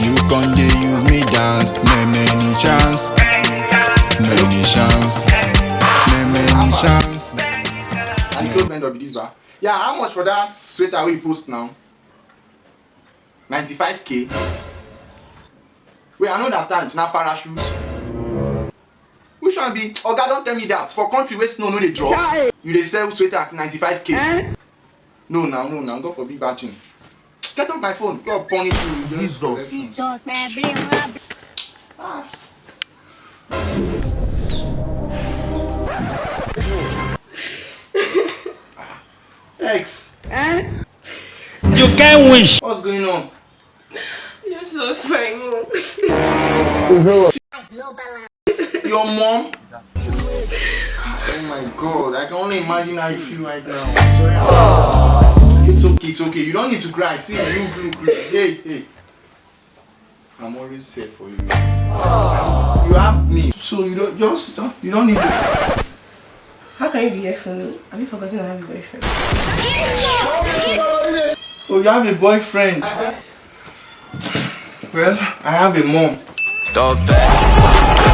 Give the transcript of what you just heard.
You can dey use me dance, many chance, many chance, many chance. And the close end of this bar. Yeah, how much for that sweater we post now? 95k. Wait, I don't understand. Now parachute. Which one be? Oga, don't tell me that. For country where snow no dey drop, you dey sell sweater at 95k. No, God forbid bad thing. Get off my phone. God punish you. Jesus. Ah. X. You can't wish. What's going on? I just lost my mom. Your mom? Oh my God, I can only imagine how you feel right now. It's okay. You don't need to cry. See, look. Hey. I'm always here for you. You have me, so you don't need to. How can you be here for me? Have you forgotten I have a boyfriend? Oh, you have a boyfriend? Yes. Well, I have a mom. Stop that.